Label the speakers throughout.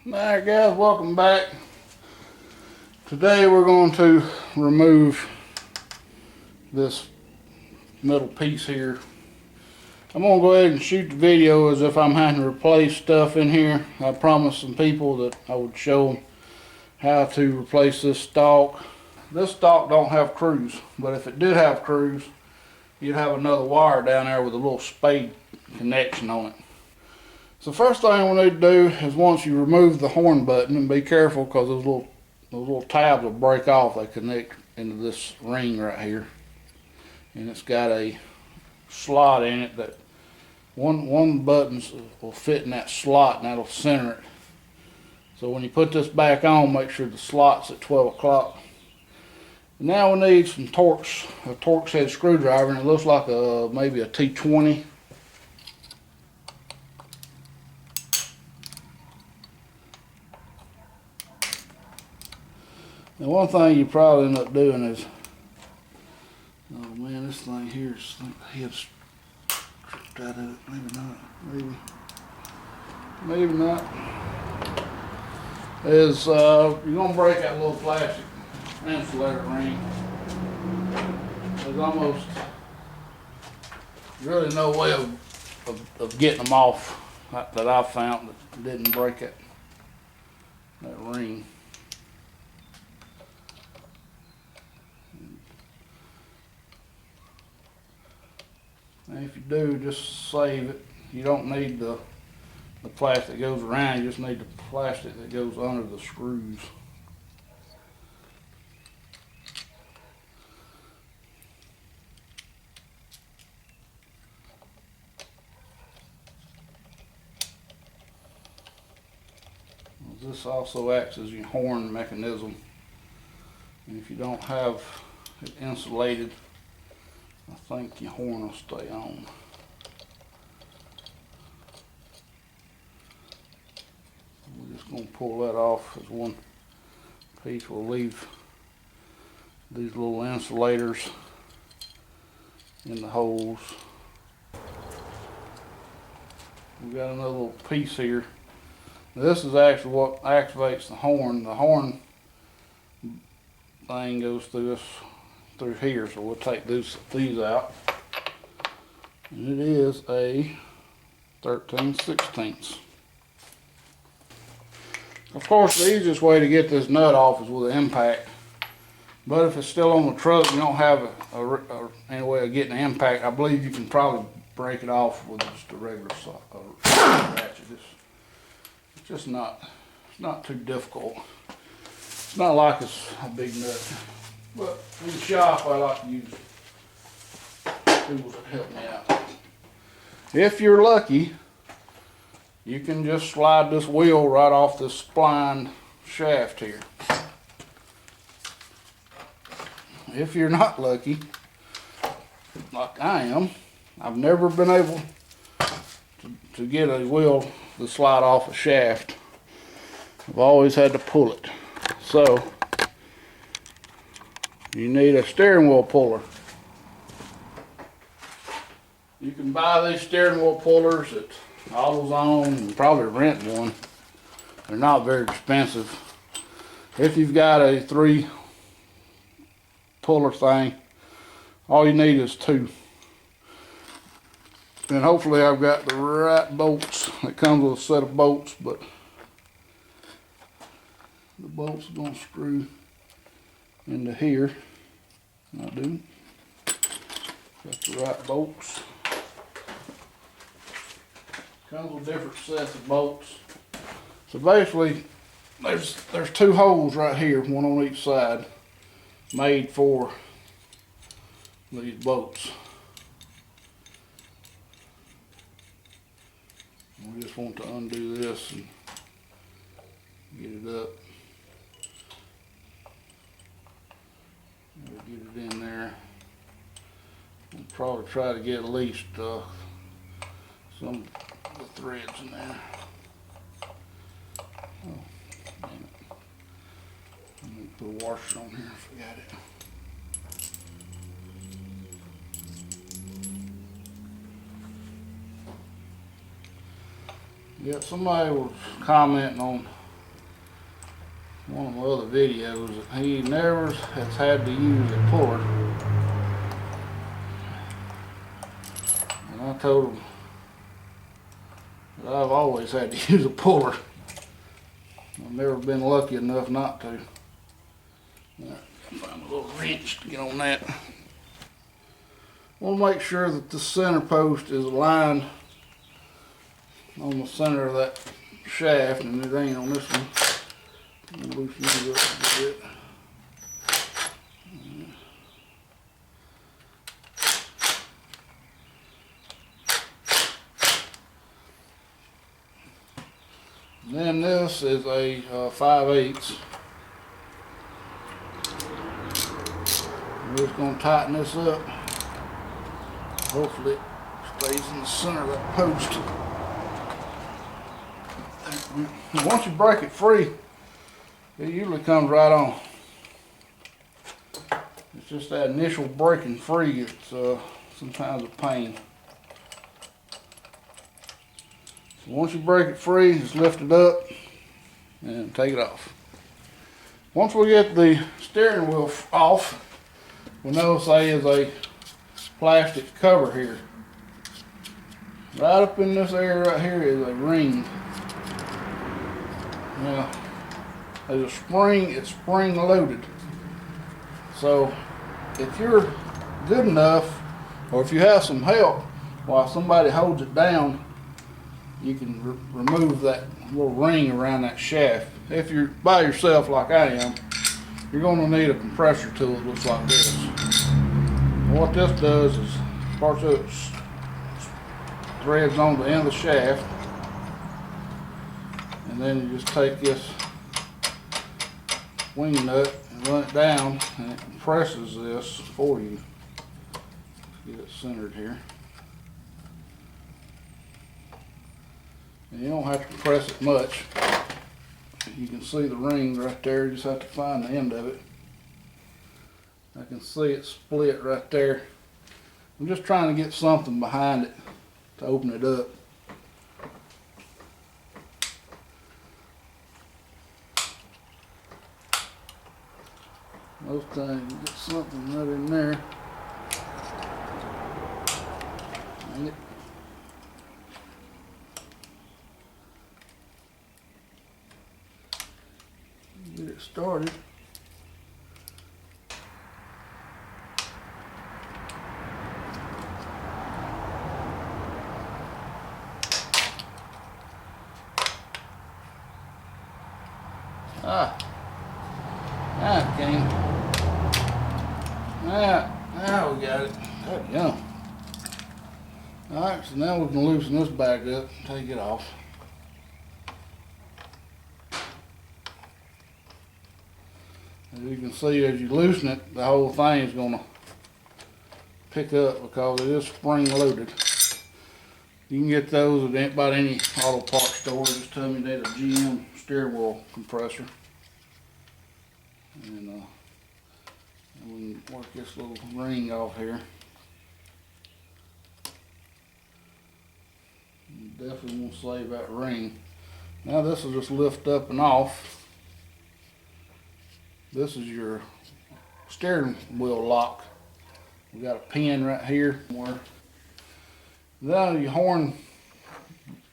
Speaker 1: Alright guys, welcome back. Today we're going to remove this middle piece here. I'm going to go ahead and shoot the video as if I'm having to replace stuff in here. I promised some people that I would show them how to replace this stalk. This stalk don't have screws, but if it did have screws, you'd have another wire down there with a little spade connection on it. So first thing we need to do is, once you remove the horn button, and be careful because those little tabs will break off. They connect into this ring right here, and it's got a slot in it that one of the buttons will fit in that slot, and that'll center it. So when you put this back on, make sure the slot's at 12 o'clock. Now we need some Torx, a Torx head screwdriver, and it looks like maybe a T20. Now one thing you probably end up doing is, oh man, this thing here is, the head's tripped out of it. Maybe not. Maybe not. Is you're gonna break that little plastic insulator ring. There's almost really no way of getting them off that I've found that didn't break that ring. And if you do, just save it. You don't need the plastic that goes around, you just need the plastic that goes under the screws. This also acts as your horn mechanism, and if you don't have it insulated, I think your horn will stay on. We're just going to pull that off as one piece. We'll leave these little insulators in the holes. We got another little piece here. This is actually what activates the horn. The horn thing goes through here, so we'll take these out. And it is a 13/16. Of course, the easiest way to get this nut off is with an impact. But if it's still on the truck, you don't have any way of getting the impact, I believe you can probably break it off with just a regular ratchet. It's just not too difficult. It's not like it's a big nut. But in the shop, I like to use tools that help me out. If you're lucky, you can just slide this wheel right off this splined shaft here. If you're not lucky, like I am, I've never been able to get a wheel to slide off a shaft. I've always had to pull it. So you need a steering wheel puller. You can buy these steering wheel pullers at AutoZone and probably rent one. They're not very expensive. If you've got a 3 puller thing, all you need is 2. And hopefully I've got the right bolts. It comes with a set of bolts, but the bolts are going to screw into here. I do. Got the right bolts. Comes with different sets of bolts. So basically, there's 2 holes right here, one on each side, made for these bolts. We just want to undo this and get it up. We'll get it in there. We'll probably try to get at least some of the threads in there. Oh, damn it. I'm going to put a washer on here, I forgot it. Yeah, somebody was commenting on one of my other videos that he never has had to use a puller. And I told him that I've always had to use a puller. I've never been lucky enough not to. Right, find a little wrench to get on that. I want to make sure that the center post is aligned on the center of that shaft, and it ain't on this one. I'm gonna loosen these up a bit. And then this is a 5/8. We're just going to tighten this up. Hopefully it stays in the center of that post. And once you break it free, it usually comes right on. It's just that initial breaking free that's sometimes a pain. So once you break it free, just lift it up and take it off. Once we get the steering wheel off, we'll notice there is a plastic cover here. Right up in this area right here is a ring. Now, there's a spring, it's spring loaded. So, if you're good enough, or if you have some help while somebody holds it down, you can remove that little ring around that shaft. If you're by yourself like I am, you're going to need a compressor tool that looks like this. And what this does is parts of it threads on the end of the shaft, and then you just take this wing nut and run it down, and it compresses this for you. Let's get it centered here. And you don't have to press it much. You can see the ring right there, you just have to find the end of it. I can see it split right there. I'm just trying to get something behind it to open it up. Most times you get something right in there. Dang it. Get it started. Now it came. Now we got it. That's yum. Alright, so now we can loosen this back up and take it off. As you can see, as you loosen it, the whole thing is going to pick up because it is spring loaded. You can get those at about any auto parts store. Just tell me they need a GM steering wheel compressor. And we can work this little ring off here. You definitely want to save that ring. Now this will just lift up and off. This is your steering wheel lock. We got a pin right here. Now your horn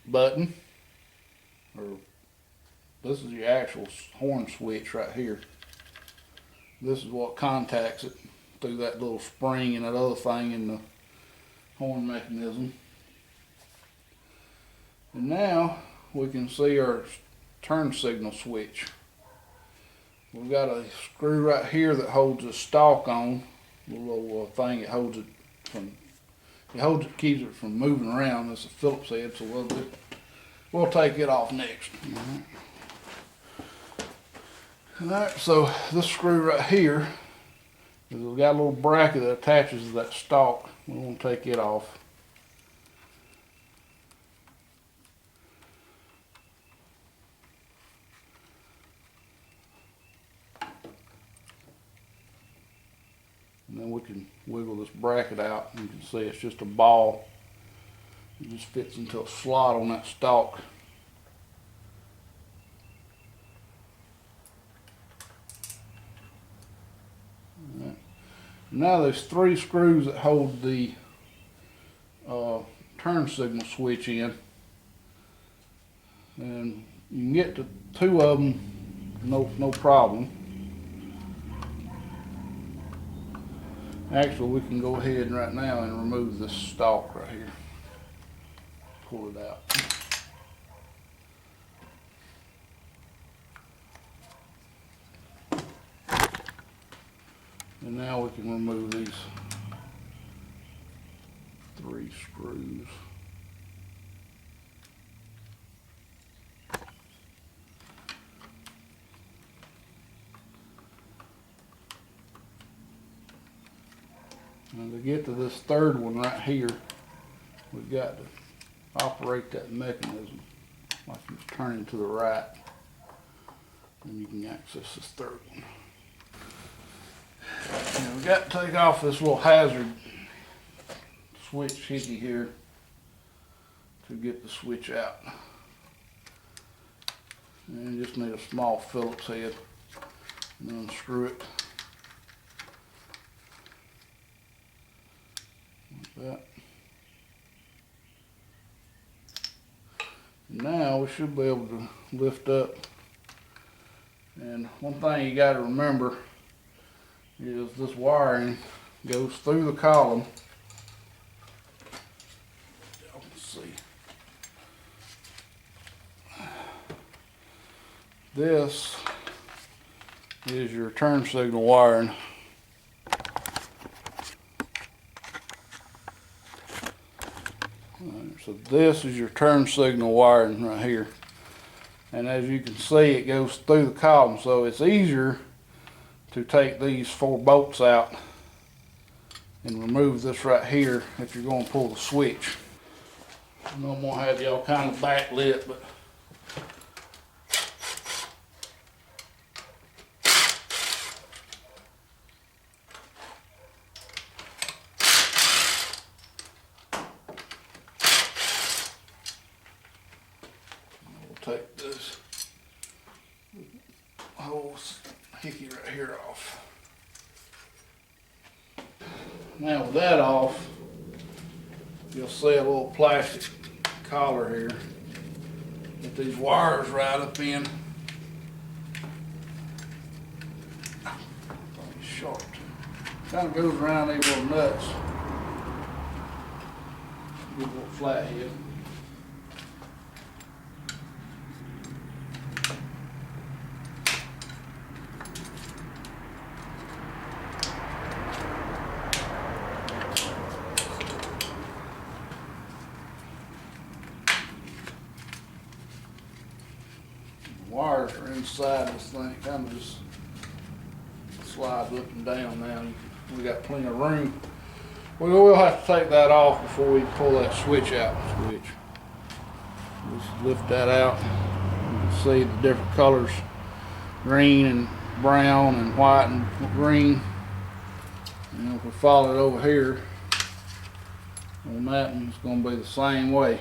Speaker 1: button, or this is your actual horn switch right here. This is what contacts it through that little spring and that other thing in the horn mechanism. And now we can see our turn signal switch. We've got a screw right here that holds the stalk on, the little thing that holds it from, keeps it from moving around. It's a Phillips head, so we'll take it off next. Alright, so this screw right here, we've got a little bracket that attaches to that stalk. We want to take it off. And then we can wiggle this bracket out, and you can see it's just a ball. It just fits into a slot on that stalk. Now there's 3 screws that hold the turn signal switch in, and you can get to 2 of them no problem. Actually, we can go ahead right now and remove this stalk right here. Pull it out. And now we can remove these 3 screws. And to get to this 3rd one right here, we've got to operate that mechanism like it's turning to the right, and you can access this 3rd one. And we've got to take off this little hazard switch hitty here to get the switch out. And you just need a small Phillips head and unscrew it like that. And now we should be able to lift up. And one thing you got to remember is this wiring goes through the column. Y'all can see. This is your turn signal wiring. So this is your turn signal wiring right here. And as you can see, it goes through the column, so it's easier to take these 4 bolts out and remove this right here if you're going to pull the switch. I know I'm going to have y'all kind of backlit, but we'll take this whole hickey right here off. Now with that off, you'll see a little plastic collar here that these wires right up in. Sharp. Kind of goes around these little nuts. Good little flathead. Wires are inside this thing. It kind of just slides up and down now. We got plenty of room. We will have to take that off before we pull that switch out. Just lift that out. You can see the different colors: green and brown and white and green. And if we follow it over here on that one, it's going to be the same way.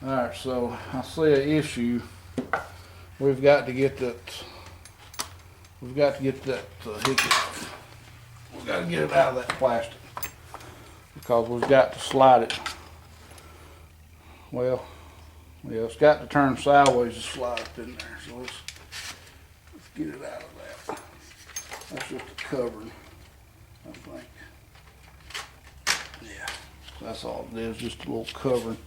Speaker 1: All right, so I see an issue. We've got to get that. We've got to get that hickey off. We've got to get it out of that plastic because we've got to slide it. Well, yeah, it's got to turn sideways to slide up in there. So let's get it out of that. That's just a covering, I think. Yeah, that's all it is, just a little covering.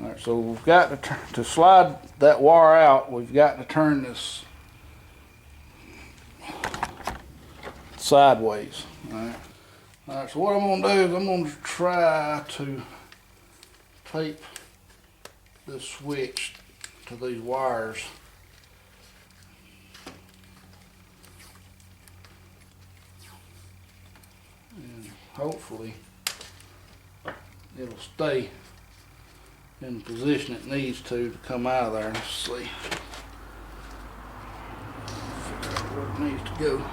Speaker 1: All right, so we've got to slide that wire out. We've got to turn this sideways. All right. All right. So what I'm going to do is I'm going to try to tape this switch to these wires. And hopefully it'll stay in the position it needs to come out of there. Let's see. Figure out where it needs to go.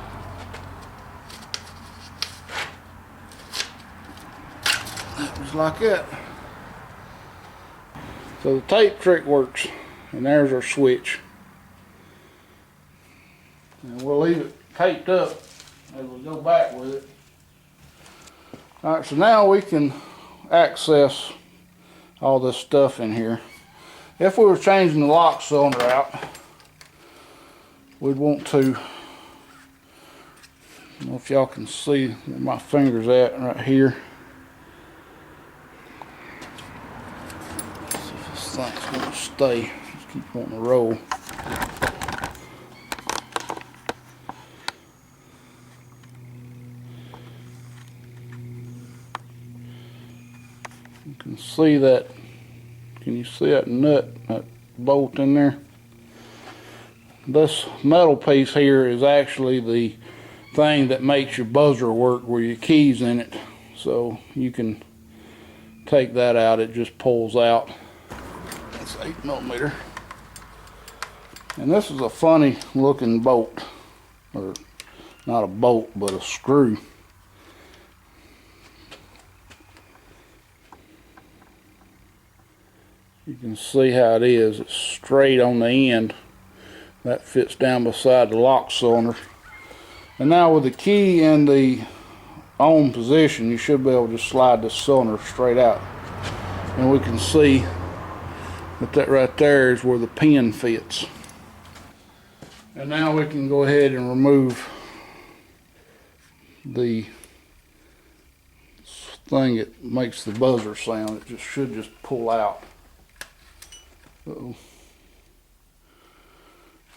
Speaker 1: Just like that. So the tape trick works, and there's our switch. taped up as we go back with it. All right, so now we can access all this stuff in here. If we were changing the lock cylinder out, we'd want to, I don't know if y'all can see where my finger's at right here. Let's see if this thing's going to stay. Just keep wanting to roll. You can see that. Can you see that nut, that bolt in there? This metal piece here is actually the thing that makes your buzzer work, where your key's in it. So you can take that out, it just pulls out. It's 8mm. And this is a funny looking bolt, or not a bolt, but a screw. You can see how it is. It's straight on the end. That fits down beside the lock cylinder. And now with the key in the on position, you should be able to just slide this cylinder straight out. And we can see that that right there is where the pin fits. And now we can go ahead and remove the thing that makes the buzzer sound. It should just pull out. Uh-oh.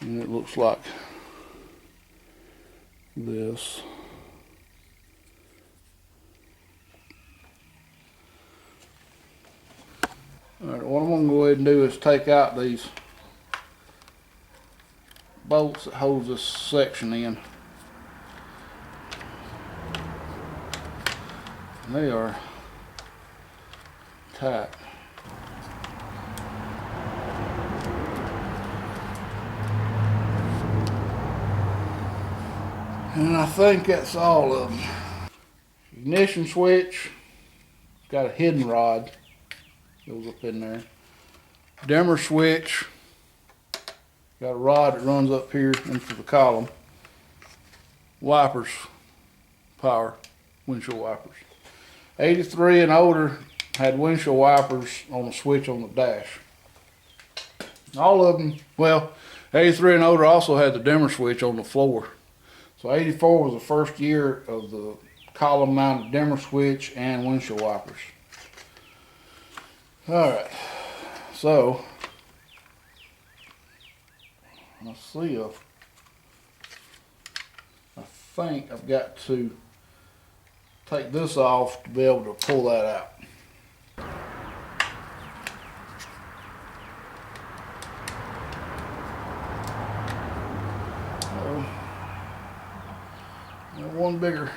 Speaker 1: And it looks like this. Alright, what I'm going to go ahead and do is take out these bolts that hold this section in. And they are tight. And I think that's all of them. Ignition switch, it's got a hidden rod, goes up in there. Dimmer switch, got a rod that runs up here into the column. Wipers, power, windshield wipers. 83 and older had windshield wipers on the switch on the dash. All of them, well, 83 and older also had the dimmer switch on the floor. So 84 was the first year of the column mounted dimmer switch and windshield wipers. Alright, so let's see if I think I've got to take this off to be able to pull that out. One bigger.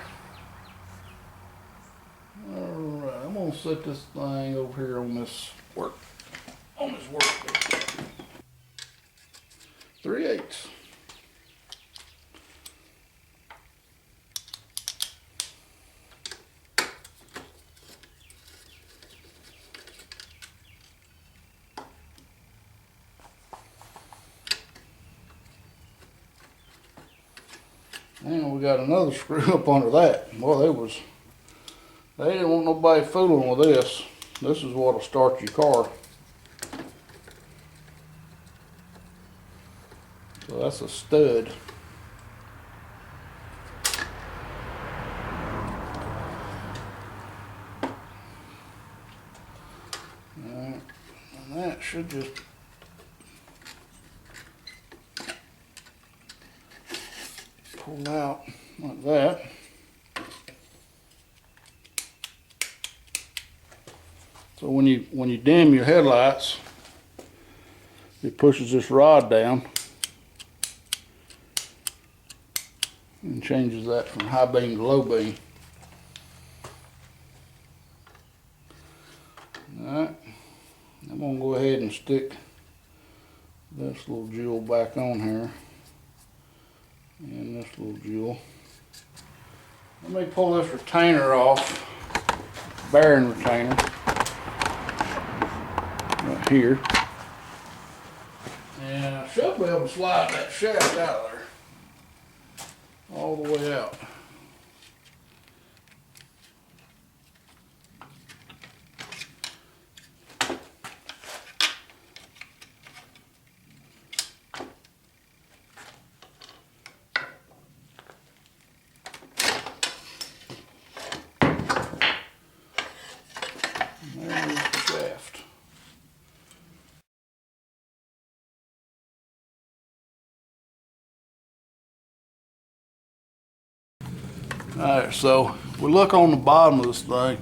Speaker 1: Alright, I'm gonna set this thing over here on this work. 3/8. And we got another screw up under that. Well, they didn't want nobody fooling with this. This is what'll start your car. So that's a stud. Alright, and that should just pull out like that. So when you dim your headlights, it pushes this rod down and changes that from high beam to low beam. Alright, I'm gonna go ahead and stick this little jewel back on here. And this little jewel. Let me pull this retainer off, bearing retainer, right here. And I should be able to slide that shaft out of there. all the way out. And there's the shaft. Alright, so we look on the bottom of this thing,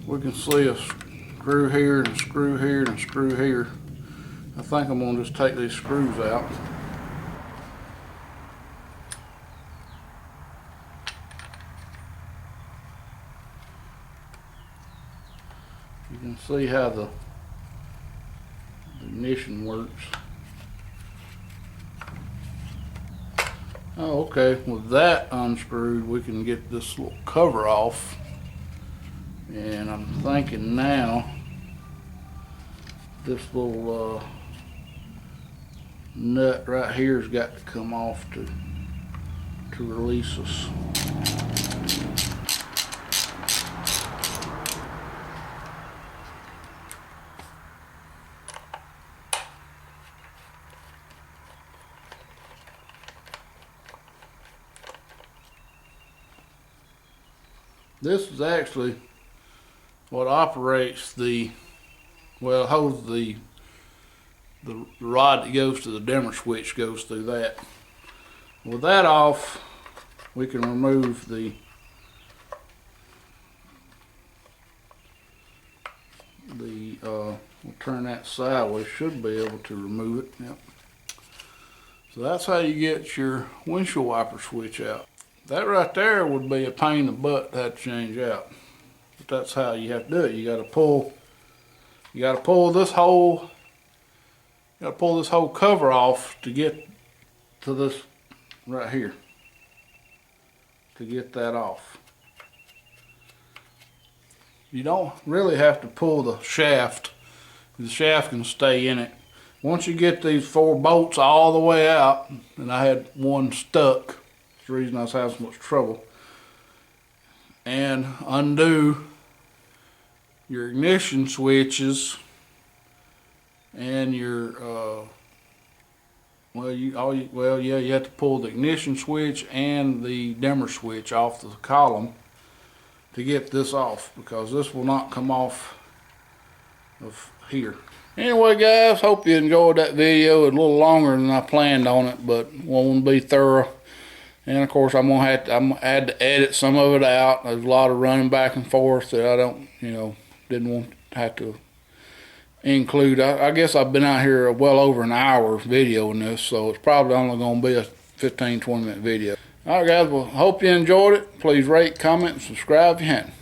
Speaker 1: we can see a screw here and a screw here and a screw here. I think I'm going to just take these screws out. You can see how the ignition works. Oh, okay, with that unscrewed, we can get this little cover off. And I'm thinking now, this little nut right here has got to come off to release us. This is actually what operates the, well, holds the rod that goes to the dimmer switch goes through that. With that off, we can remove we'll turn that sideways, should be able to remove it. Yep. So that's how you get your windshield wiper switch out. That right there would be a pain in the butt to have to change out. But that's how you have to do it. You gotta pull this whole cover off to get to this right here. To get that off. You don't really have to pull the shaft. The shaft can stay in it. Once you get these 4 bolts all the way out, and I had one stuck, the reason I was having so much trouble, and undo your ignition switches and your you have to pull the ignition switch and the dimmer switch off the column to get this off, because this will not come off of here. Anyway guys, hope you enjoyed that video. It's a little longer than I planned on it, but won't be thorough. And of course, I'm gonna have to edit some of it out. There's a lot of running back and forth that I don't, didn't want to have to include. I guess I've been out here well over an hour videoing this, so it's probably only gonna be a 15-20 minute video. All right, guys. Well, hope you enjoyed it. Please rate, comment, and subscribe if you hadn't.